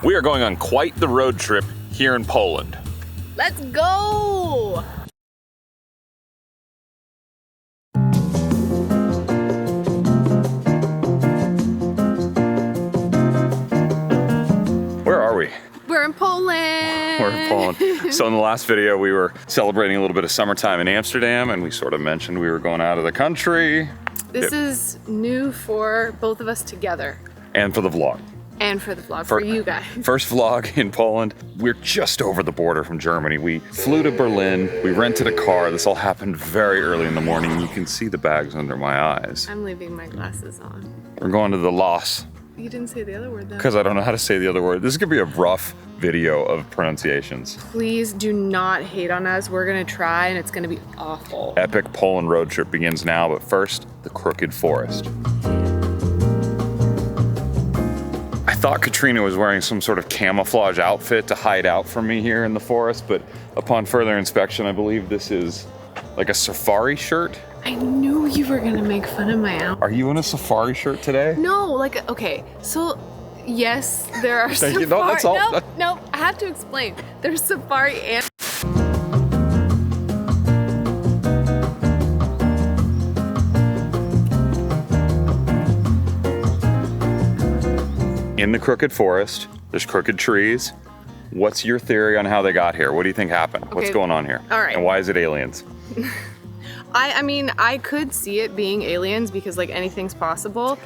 We are going on quite the road trip here in Poland. Let's go! Where are we? We're in Poland. We're in Poland. So in the last video, we were celebrating a little bit of summertime in Amsterdam, and we sort of mentioned we were going out of the country. This is new for both of us together. And for the vlog. And for the vlog, for you guys. First vlog in Poland. We're just over the border from Germany. We flew to Berlin, we rented a car. This all happened very early in the morning. You can see the bags under my eyes. I'm leaving my glasses on. We're going to the Los. You didn't say the other word though. Because I don't know how to say the other word. This is gonna be a rough video of pronunciations. Please do not hate on us. We're gonna try and it's gonna be awful. Epic Poland road trip begins now, but first, the Crooked Forest. I thought Katrina was wearing some sort of camouflage outfit to hide out from me here in the forest, but upon further inspection, I believe this is like a safari shirt. I knew you were gonna make fun of my outfit. Are you in a safari shirt today? No, like, okay, so yes, there are Thank safari. you. No, that's all. No, I have to explain. There's safari and in the Crooked Forest, there's crooked trees. What's your theory on how they got here? What do you think happened? Okay. What's going on here? All right. And why is it aliens? I mean, I could see it being aliens because like anything's possible.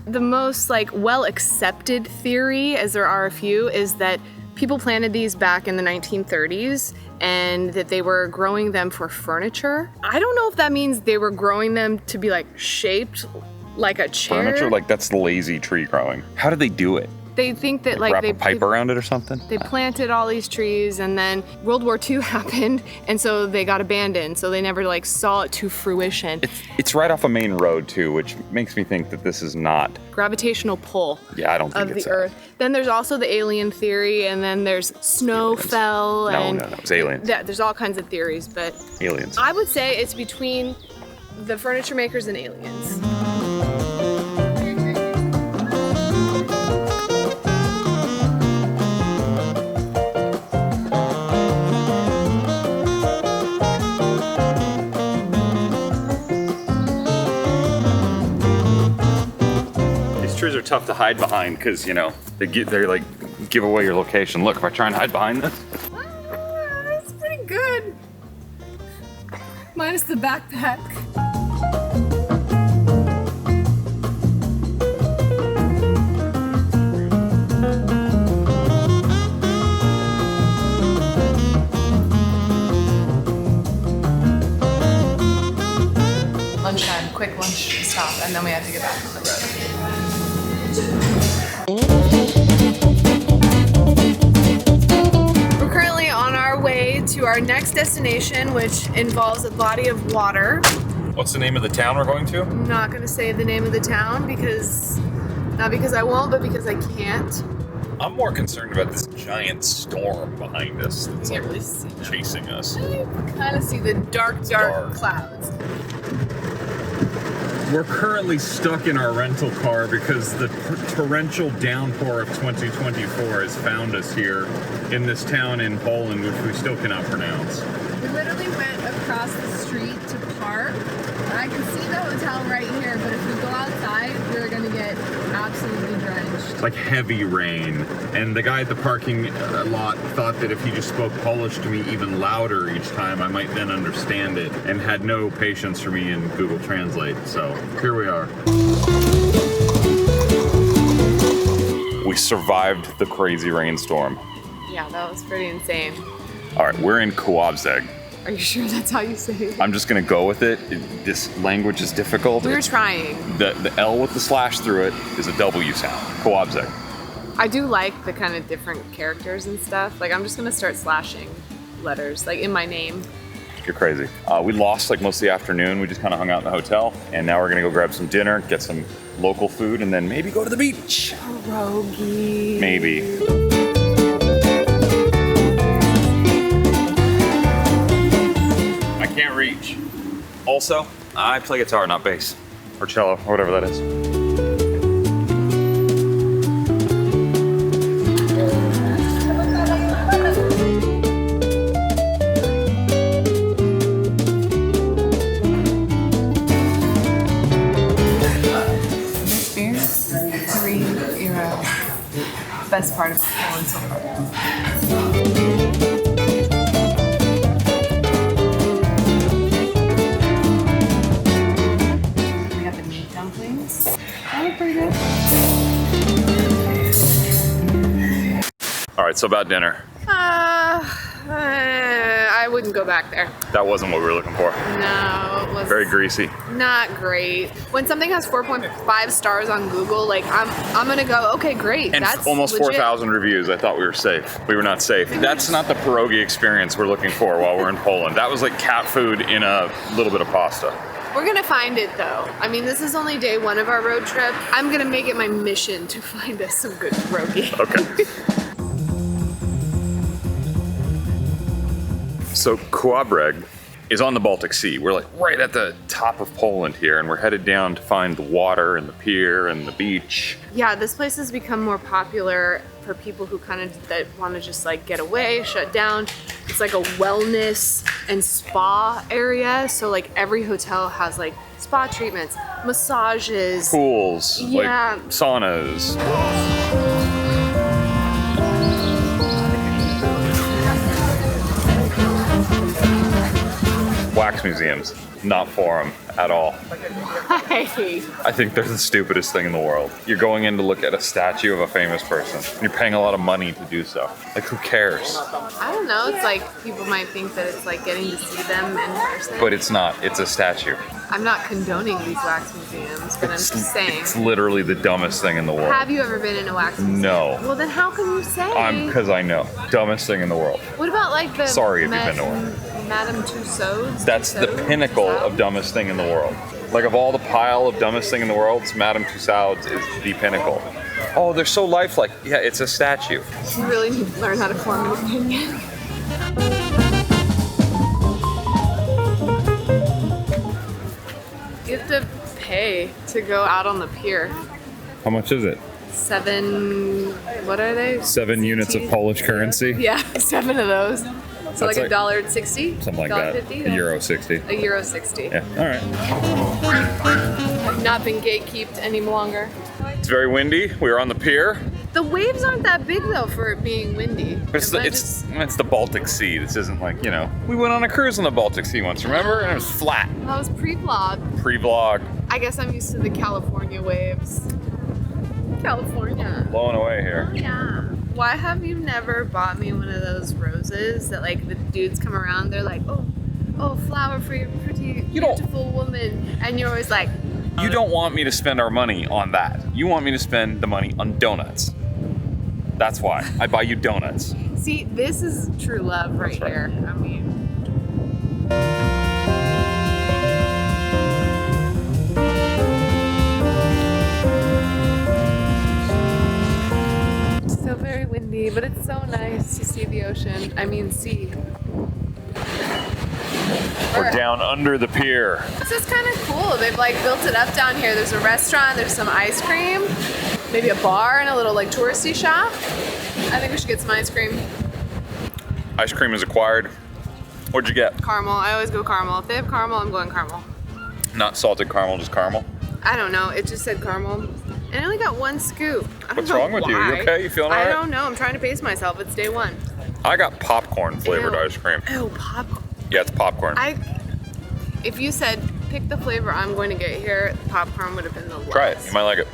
The most like well accepted theory, as there are a few, is that people planted these back in the 1930s and that they were growing them for furniture. I don't know if that means they were growing them to be like shaped like a chair. Furniture? Like that's the lazy tree growing. How did they do it? They think that like Wrap they a pipe around it or something? They planted all these trees and then World War II happened and so they got abandoned. So they never like saw it to fruition. It's right off a main road too, which makes me think that this is not Gravitational pull. Yeah, I don't think of it's the Earth. Then there's also the alien theory, and then there's snow fell. And no, it's aliens. Yeah, there's all kinds of theories, but Aliens. I would say it's between the furniture makers and aliens. Trees are tough to hide behind because, you know, they like give away your location. Look, if I try and hide behind this. That's pretty good. Minus the backpack. Lunchtime, quick lunch stop, and then we have to get back on the road. We're currently on our way to our next destination, which involves a body of water. What's the name of the town we're going to? I'm not gonna say the name of the town because, not because I won't, but because I can't. I'm more concerned about this giant storm behind us that's You like can't really see them. chasing us. You can kind of see the dark clouds. We're currently stuck in our rental car because the torrential downpour of 2024 has found us here in this town in Poland, which we still cannot pronounce. We literally went across the street to park. I can see the hotel right here, but if we go outside, we're gonna get absolutely drenched. Like heavy rain. And the guy at the parking lot thought that if he just spoke Polish to me even louder each time, I might then understand it, and had no patience for me in Google Translate. So here we are. We survived the crazy rainstorm. Yeah, that was pretty insane. All right, we're in Kołobrzeg. Are you sure that's how you say it? I'm just gonna go with it. This language is difficult. We were trying. The L with the slash through it is a W sound. Kołobrzeg. I do like the kind of different characters and stuff. Like, I'm just gonna start slashing letters, like in my name. You're crazy. We lost like most of the afternoon. We just kind of hung out in the hotel, and now we're gonna go grab some dinner, get some local food, and then maybe go to the beach. Pierogi. Maybe. I can't reach. Also, I play guitar, not bass. Or cello, or whatever that is. best part about Poland so far. We got the meat dumplings. That look pretty good. All right, so about dinner. I wouldn't go back there. That wasn't what we were looking for. No, it was Very greasy. not great. When something has 4.5 stars on Google, like I'm gonna go, okay, great. And that's almost legit. 4,000 reviews. I thought we were safe. We were not safe. That's not the pierogi experience we're looking for while we're in Poland. That was like cat food in a little bit of pasta. We're gonna find it though. I mean, this is only day 1 of our road trip. I'm gonna make it my mission to find us some good pierogi. Okay. So Kołobrzeg is on the Baltic Sea. We're like right at the top of Poland here, and we're headed down to find the water and the pier and the beach. Yeah, this place has become more popular for people who kind of that want to just like get away, shut down. It's like a wellness and spa area. So like every hotel has like spa treatments, massages, Pools, Yeah. like saunas. Wax museums, not for them at all. Hey. I think they're the stupidest thing in the world. You're going in to look at a statue of a famous person. And you're paying a lot of money to do so. Like, who cares? I don't know. It's like people might think that it's like getting to see them in person. But it's not. It's a statue. I'm not condoning these wax museums, but I'm just saying. It's literally the dumbest thing in the world. Have you ever been in a wax museum? No. Well, then how can you say? Because I know. Dumbest thing in the world. What about like the Sorry if you've been to one. Madame Tussauds? That's the pinnacle of dumbest thing in the world. Like, of all the pile of dumbest thing in the world, Madame Tussauds is the pinnacle. Oh, they're so lifelike. Yeah, it's a statue. You really need to learn how to form an opinion. You have to pay to go out on the pier. How much is it? 7, what are they? 7 units of Polish currency? Yeah, 7 of those. So That's like $1.60? Something like that. €1.60. €1.60. Yeah, all right. I've not been gatekeeped any longer. It's very windy. We are on the pier. The waves aren't that big though for it being windy. It's the Baltic Sea. This isn't like, you know, we went on a cruise on the Baltic Sea once, remember? And it was flat. That was pre-vlog. Pre-vlog. I guess I'm used to the California waves. California. Blowing away here. Oh yeah. Why have you never bought me one of those roses that like the dudes come around, they're like, oh, flower for your pretty, beautiful woman. And you're always like, You don't want me to spend our money on that. You want me to spend the money on donuts. That's why. I buy you donuts. see, this is true love right here. I mean. It's so very windy, but it's so nice to see the ocean. I mean, sea. We're down under the pier. This is kind of cool. They've like built it up down here. There's a restaurant, there's some ice cream, maybe a bar and a little like touristy shop. I think we should get some ice cream. Ice cream is acquired. What'd you get? Caramel. I always go caramel. If they have caramel, I'm going caramel. Not salted caramel, just caramel. I don't know. It just said caramel. And I only got 1 scoop. I don't What's know wrong with you? why. You okay? You feeling all I right? don't know. I'm trying to pace myself. It's day 1. I got popcorn flavored Ew. ice cream. Oh, popcorn. Yeah, it's popcorn. If you said pick the flavor I'm going to get here, popcorn would have been the lowest. Try it. You might like it.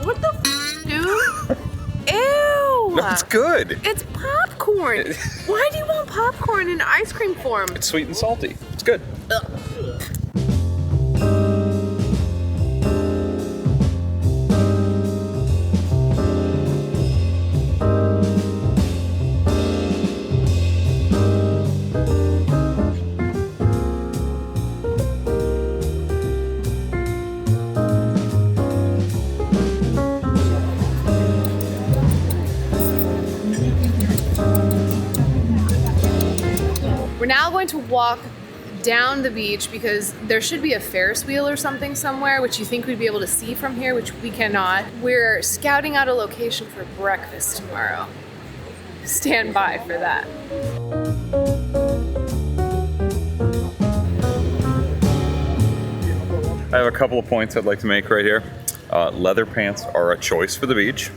What the f, dude? Ew! No, it's good. It's popcorn. Why do you want popcorn in ice cream form? It's sweet and salty. It's good. We're now going to walk down the beach because there should be a Ferris wheel or something somewhere, which you think we'd be able to see from here, which we cannot. We're scouting out a location for breakfast tomorrow. Stand by for that. I have a couple of points I'd like to make right here. Leather pants are a choice for the beach.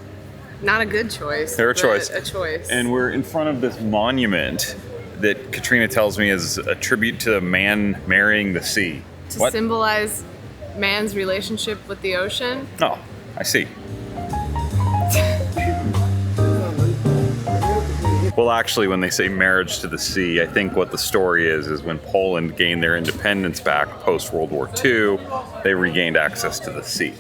Not a good choice. They're a but choice. A choice. And we're in front of this monument that Katrina tells me is a tribute to a man marrying the sea. to What? symbolize man's relationship with the ocean. Oh, I see. Well, actually, when they say marriage to the sea, I think what the story is when Poland gained their independence back post-World War II, they regained access to the sea.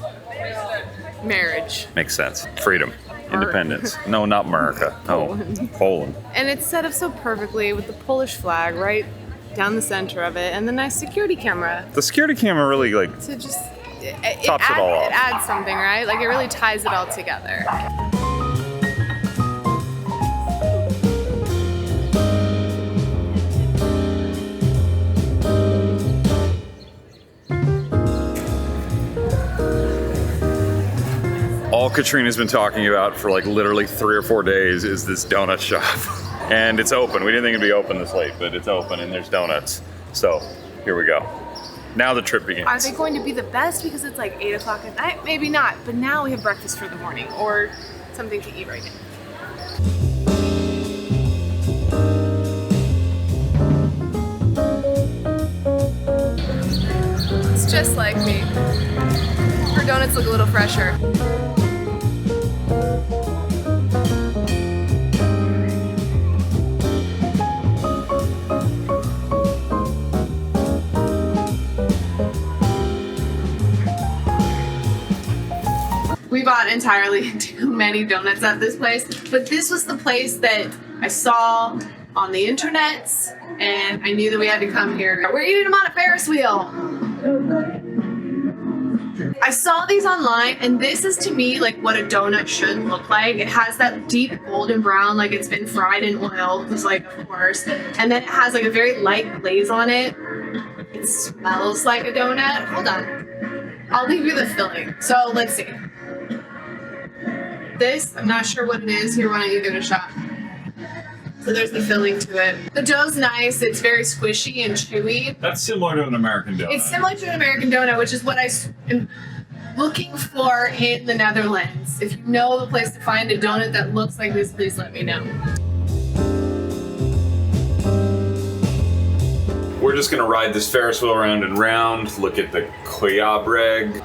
Marriage. Makes sense. Freedom. Independence. No, not America. No, Poland. And it's set up so perfectly with the Polish flag right down the center of it and the nice security camera. The security camera really, like, To just... Tops it all off. It adds something, right? Like, it really ties it all together. all Katrina's been talking about for like literally 3 or 4 days is this donut shop. And it's open. We didn't think it'd be open this late, but it's open and there's donuts. So here we go. Now the trip begins. Are they going to be the best because it's like 8 o'clock at night? Maybe not, but now we have breakfast for the morning or something to eat right now. It's just like me. Her donuts look a little fresher. We bought entirely too many donuts at this place, but this was the place that I saw on the internet, and I knew that we had to come here. We're eating them on a Ferris wheel. I saw these online, and this is to me like what a donut should look like. It has that deep golden brown, like it's been fried in oil, just like, of course, and then it has like a very light glaze on it. It smells like a donut. Hold on. I'll leave you the filling. So let's see. This, I'm not sure what it is. Here, why don't you give it a shot? So there's the filling to it. The dough's nice. It's very squishy and chewy. That's similar to an American donut. It's similar to an American donut, which is what I am looking for in the Netherlands. If you know the place to find a donut that looks like this, please let me know. We're just gonna ride this Ferris wheel round and round, look at the Kołobrzeg,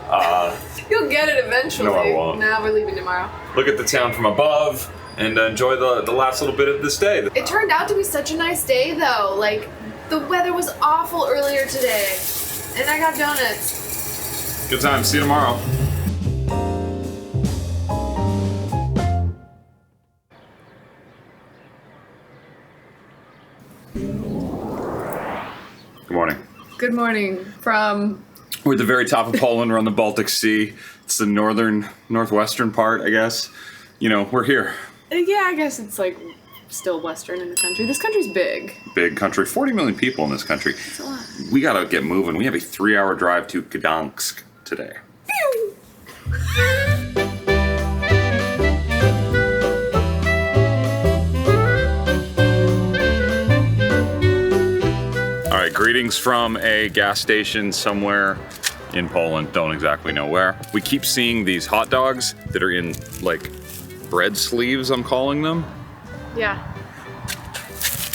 You'll get it eventually. No, I won't. Nah, we're leaving tomorrow. look at the town from above, and enjoy the last little bit of this day. It turned out to be such a nice day, though. Like, the weather was awful earlier today, and I got donuts. Good time, see you tomorrow. Good morning. Good morning from... We're at the very top of Poland. We're on the Baltic Sea. It's the northwestern part, I guess. You know, we're here. Yeah, I guess it's like still western in the country. This country's big. Big country. 40 million people in this country. It's a lot. We gotta get moving. We have a 3-hour drive to Gdańsk today. All right, greetings from a gas station somewhere in Poland. Don't exactly know where. We keep seeing these hot dogs that are in like bread sleeves, I'm calling them. Yeah.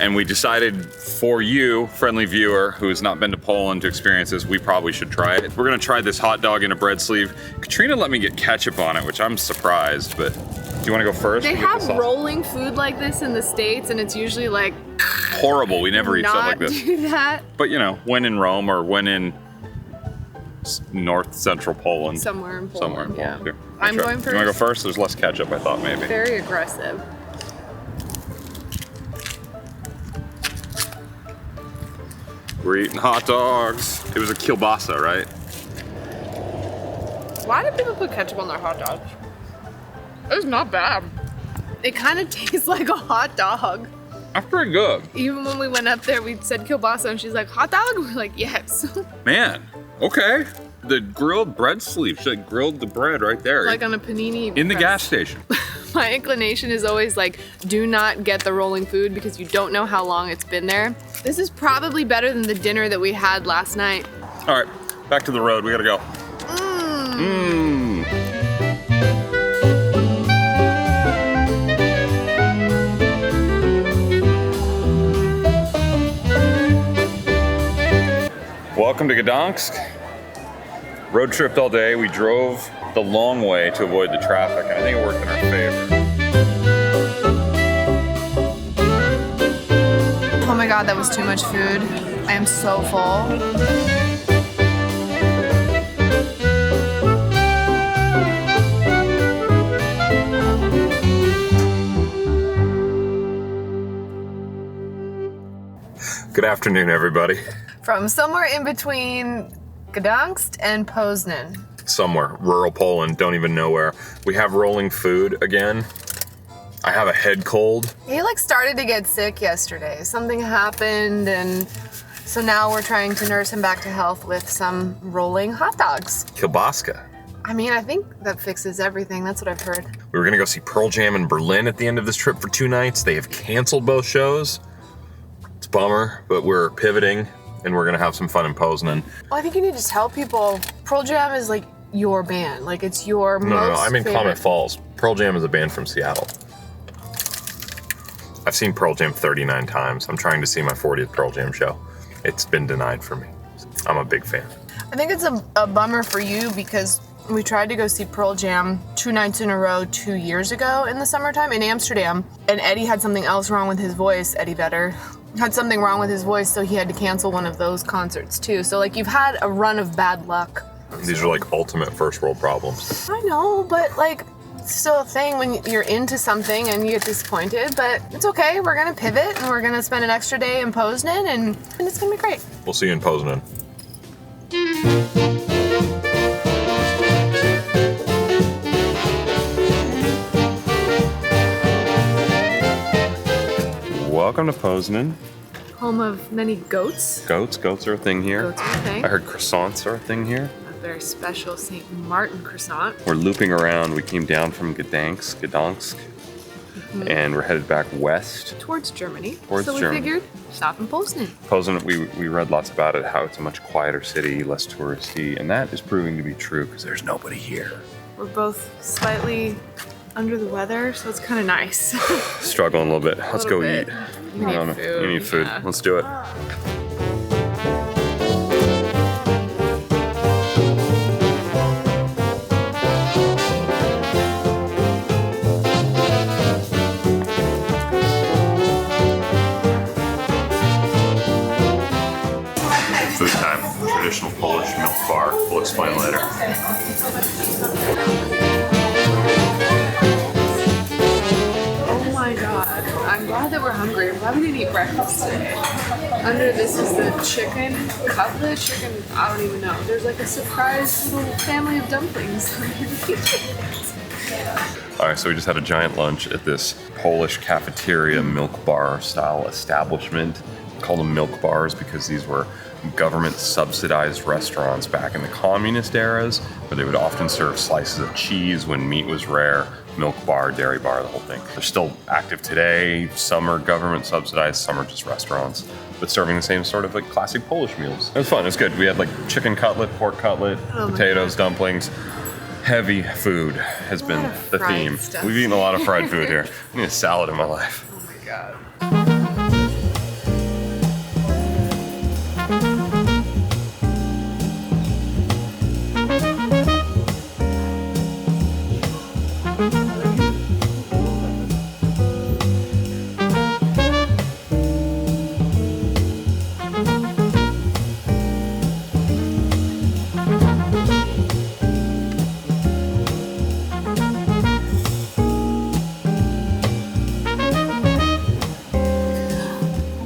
And we decided for you, friendly viewer, who has not been to Poland to experience this, we probably should try it. We're gonna try this hot dog in a bread sleeve. Katrina let me get ketchup on it, which I'm surprised, but do you wanna go first? They have rolling food like this in the States, and it's usually like, Horrible, we never eat stuff like not this. do that. But you know, when in Rome or when in north central Poland. Somewhere in Poland. Somewhere in Poland. Yeah. Here, I'm try. going You wanna go first? first? There's less ketchup, I thought maybe. Very aggressive. We're eating hot dogs. It was a kielbasa, right? Why do people put ketchup on their hot dogs? It's not bad. It kind of tastes like a hot dog. That's pretty good. Even when we went up there, we said kielbasa, and she's like, hot dog? We're like, yes. Man, okay. The grilled bread sleeve. She like grilled the bread right there. Like on a panini in the press. gas station. My inclination is always like, do not get the rolling food because you don't know how long it's been there. This is probably better than the dinner that we had last night. All right, back to the road. We gotta go. Mmm. Mmm. Gdańsk. Road tripped all day. We drove the long way to avoid the traffic, and I think it worked in our favor. Oh my god, that was too much food. I am so full. Good afternoon, everybody. From somewhere in between Gdańsk and Poznań. Somewhere, rural Poland, don't even know where. We have rolling food again. I have a head cold. He started to get sick yesterday. Something happened, and so now we're trying to nurse him back to health with some rolling hot dogs. Kielbaska. I mean, I think that fixes everything. That's what I've heard. We were gonna go see Pearl Jam in Berlin at the end of this trip for 2 nights. They have canceled both shows. It's a bummer, but we're pivoting and we're gonna have some fun in Poznań. Well, I think you need to tell people Pearl Jam is your band. It's your most No, I'm in favorite. Klamath Falls. Pearl Jam is a band from Seattle. I've seen Pearl Jam 39 times. I'm trying to see my 40th Pearl Jam show. It's been denied for me. I'm a big fan. I think it's a bummer for you because we tried to go see Pearl Jam 2 nights in a row 2 years ago in the summertime in Amsterdam, and Eddie had something else wrong with his voice. Eddie Vedder had something wrong with his voice, so he had to cancel one of those concerts too. So you've had a run of bad luck. These are ultimate first world problems. I know, but it's still a thing when you're into something and you get disappointed, but it's okay. We're gonna pivot and we're gonna spend an extra day in Poznań and it's gonna be great. We'll see you in Poznań. Welcome to Poznań. Home of many goats. Goats are a thing here. Goats are a thing. I heard croissants are a thing here. A very special St. Martin croissant. We're looping around. We came down from Gdańsk, and we're headed back west. Towards Germany. Towards so we Germany. figured, stop in Poznań. Poznań, we read lots about it, how it's a much quieter city, less touristy, and that is proving to be true because there's nobody here. We're both slightly under the weather, so it's kind of nice. Struggling a little bit. Let's go bit. eat. We need food. We need food. Yeah. Let's do it. Food time. Traditional Polish milk bar. We'll explain later. Oh my god. I'm glad that we're hungry. I'm glad we didn't eat breakfast today. Under this is the chicken cutlet. I don't even know. There's a surprise little family of dumplings. All right, so we just had a giant lunch at this Polish cafeteria milk bar style establishment. Called them milk bars because these were government subsidized restaurants back in the communist eras where they would often serve slices of cheese when meat was rare, milk bar, dairy bar, the whole thing. They're still active today. Some are government subsidized, some are just restaurants, but serving the same sort of classic Polish meals. It was fun, it was good. We had chicken cutlet, pork cutlet, potatoes, dumplings. Heavy food has been the theme. Stuff. We've eaten a lot of fried food here. I need a salad in my life. Oh my god.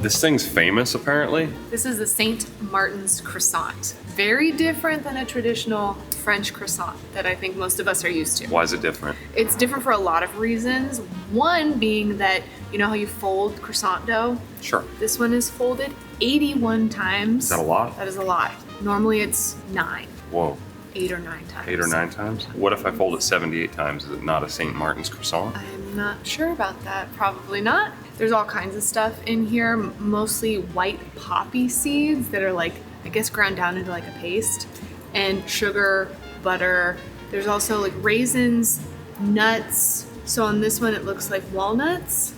This thing's famous, apparently. This is the St. Martin's croissant. Very different than a traditional French croissant that I think most of us are used to. Why is it different? It's different for a lot of reasons. One being that, you know how you fold croissant dough? Sure. This one is folded 81 times. Is that a lot? That is a lot. Normally it's 9. Whoa. 8 or 9 times. 8 or 9 times? What if I fold it 78 times? Is it not a St. Martin's croissant? I'm not sure about that. Probably not. There's all kinds of stuff in here, mostly white poppy seeds that are I guess ground down into a paste, and sugar, butter. There's also raisins, nuts, So on this one, it looks like walnuts.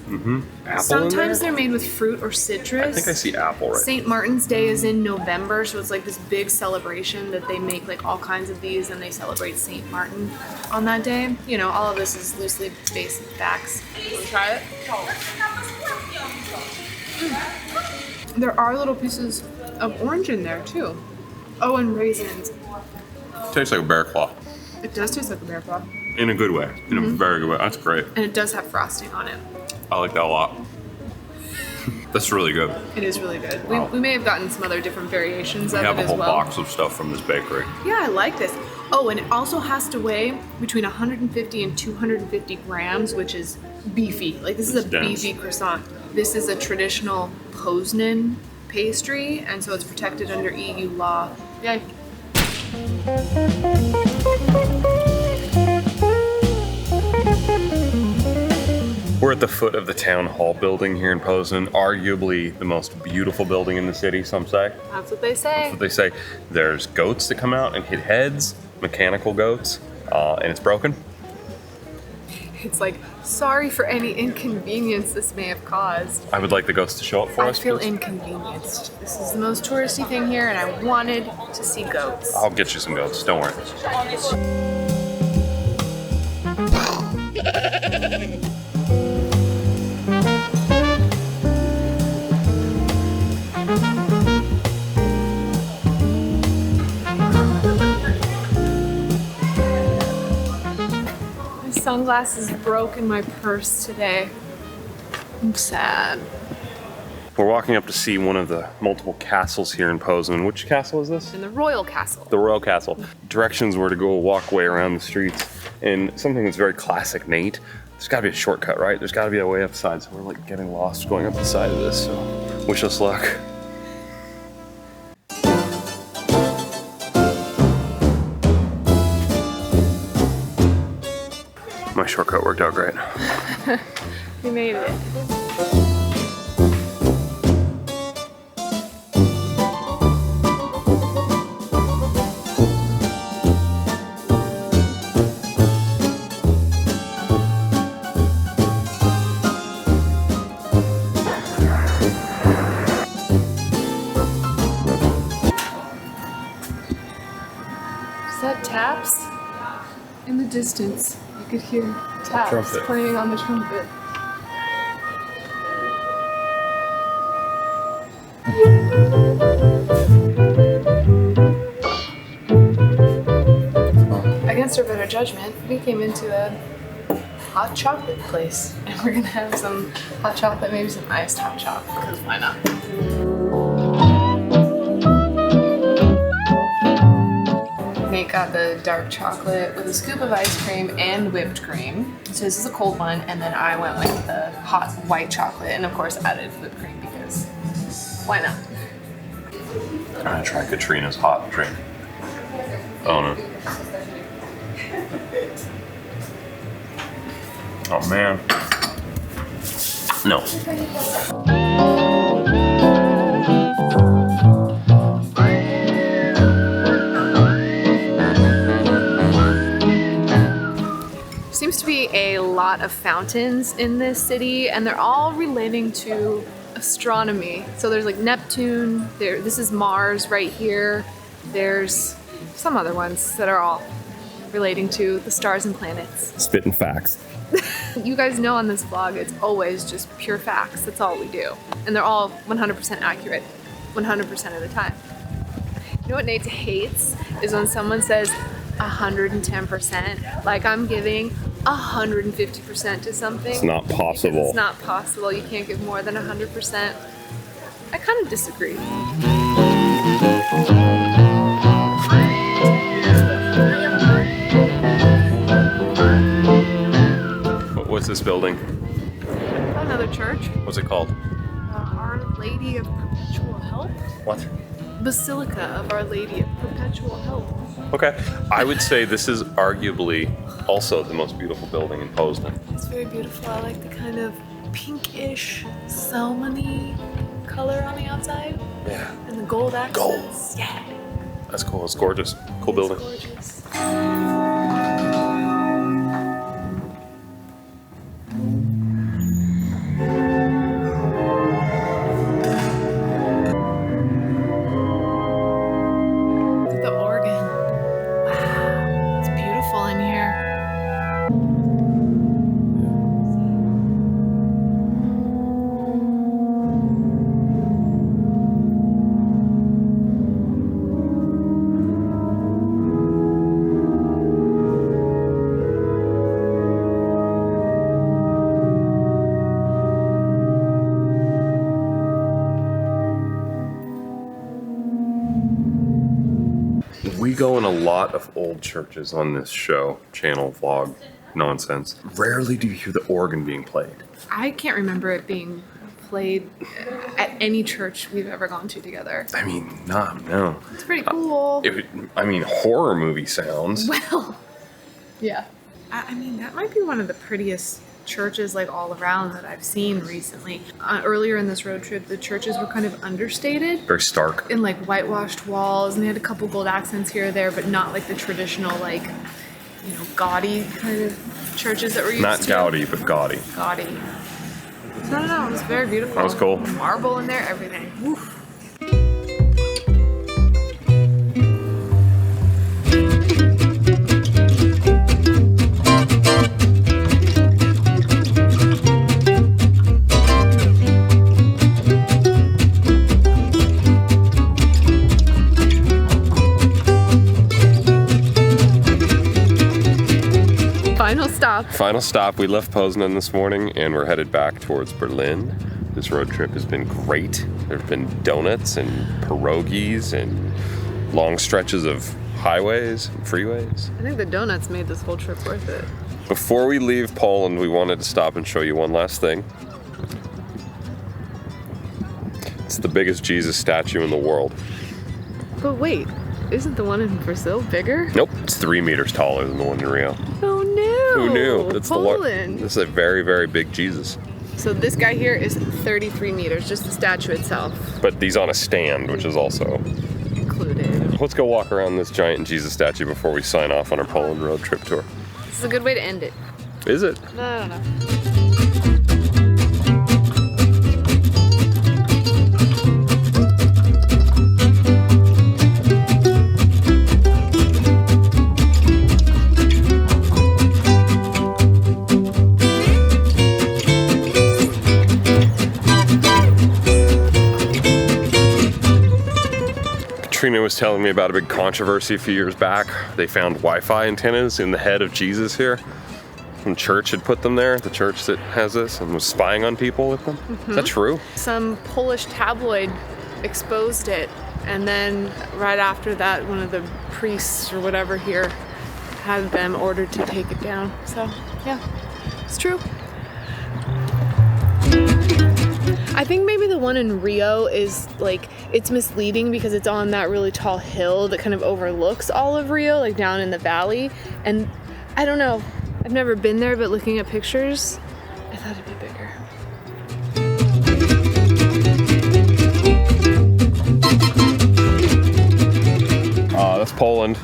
Apple Sometimes in there? they're made with fruit or citrus. I think I see apple right. St. Martin's Day is in November, so it's like this big celebration that they make like all kinds of these and they celebrate St. Martin on that day. You know, all of this is loosely based in facts. Wanna try it? There are little pieces of orange in there too. Oh, and raisins. Tastes like a bear claw. It does taste like a bear claw. In a good way. In a very good way. That's great. And it does have frosting on it. I like that a lot. That's really good. It is really good. Wow. We may have gotten some other different variations We of have it a as whole well. box of stuff from this bakery. Yeah, I like this. Oh, and it also has to weigh between 150 and 250 grams, which is beefy. Like this is It's a dense. beefy croissant. This is a traditional Poznań pastry, and so it's protected under EU law. Yay. We're at the foot of the town hall building here in Poznań, arguably the most beautiful building in the city, some say. That's what they say. That's what they say. There's goats that come out and hit heads, mechanical goats, and it's broken. It's like, sorry for any inconvenience this may have caused. I would like the goats to show up for I us. feel please. inconvenienced. This is the most touristy thing here, and I wanted to see goats. I'll get you some goats, don't worry. My sunglasses broke in my purse today. I'm sad. We're walking up to see one of the multiple castles here in Poznań. Which castle is this? In the royal castle. The Royal Castle. Directions were to go a walkway around the streets, and something that's very classic Nate. There's gotta be a shortcut, right? There's gotta be a way up the side, so we're like getting lost going up the side of this, so wish us luck. My shortcut worked out great. We made it. Is that taps? In the distance, you could hear taps Trumpet. playing on the trumpet. Against our better judgment, we came into a hot chocolate place, and we're gonna have some hot chocolate, maybe some iced hot chocolate, because why not? Nate got the dark chocolate with a scoop of ice cream and whipped cream. So this is a cold one, and then I went with the hot white chocolate, and of course added whipped cream because why not? I'm gonna try Katrina's hot drink. Oh no. Oh man. No. Seems to be a lot of fountains in this city, and they're all relating to astronomy. So there's like Neptune, this is Mars right here. There's some other ones that are all relating to the stars and planets. Spitting facts. You guys know on this vlog, it's always just pure facts. That's all we do. And they're all 100% accurate, 100% of the time. You know what Nate hates? Is when someone says 110%, like I'm giving 150% to something. It's not possible. It's not possible. You can't give more than 100%. I kind of disagree. What's this building? Another church. What's it called? Our Lady of Perpetual Help. What? Basilica of Our Lady of Perpetual Help. Okay. I would say this is arguably also the most beautiful building in Poznań. It's very beautiful. I like the kind of pinkish salmon-y color on the outside. Yeah. And the gold accents. Gold. Yeah. That's cool. It's gorgeous. Cool building. It's gorgeous. go in a lot of old churches on this show, channel, vlog, nonsense. Rarely do you hear the organ being played. I can't remember it being played at any church we've ever gone to together. I mean, no. It's pretty cool. Horror movie sounds. Well, yeah. I mean, that might be one of the prettiest churches like all around that I've seen recently. Earlier in this road trip, the churches were kind of understated. Very stark. And like whitewashed walls, and they had a couple gold accents here or there, but not like the traditional like, you know, gaudy kind of churches that we're used to. Not gaudy, but gaudy. Gaudy. No, it was very beautiful. That was cool. Marble in there, everything. Woof. Final stop, we left Poznań this morning and we're headed back towards Berlin. This road trip has been great. There's been donuts and pierogies and long stretches of highways and freeways. I think the donuts made this whole trip worth it. Before we leave Poland, we wanted to stop and show you one last thing. It's the biggest Jesus statue in the world. But wait, isn't the one in Brazil bigger? Nope, it's 3 meters taller than the one in Rio. Oh no! Who knew? That's Poland. This is a very, very big Jesus. So this guy here is 33 meters, just the statue itself. But he's on a stand, which is also included. Let's go walk around this giant Jesus statue before we sign off on our Poland road trip tour. This is a good way to end it. Is it? I don't know. Katrina was telling me about a big controversy a few years back. They found Wi-Fi antennas in the head of Jesus here. Some church had put them there, the church that has this, and was spying on people with them. Is that true? Some Polish tabloid exposed it, and then right after that, one of the priests or whatever here had them ordered to take it down. So, yeah, it's true. I think maybe the one in Rio is like, it's misleading because it's on that really tall hill that kind of overlooks all of Rio, like down in the valley. And I don't know, I've never been there, but looking at pictures, I thought it'd be bigger. That's Poland.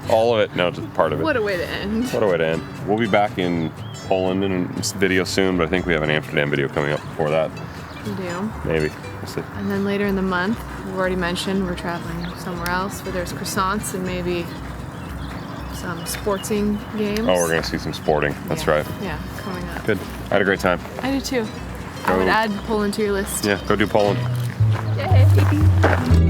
All of it. No, just part of it. What a way to end. What a way to end. We'll be back in Poland in a video soon, but I think we have an Amsterdam video coming up before that. We do. Maybe. We'll see. And then later in the month, we've already mentioned we're traveling somewhere else where there's croissants and maybe some sportsing games. Oh, we're going to see some sporting. That's right. Yeah, coming up. Good. I had a great time. I do too. I would add Poland to your list. Yeah, go do Poland. Yay!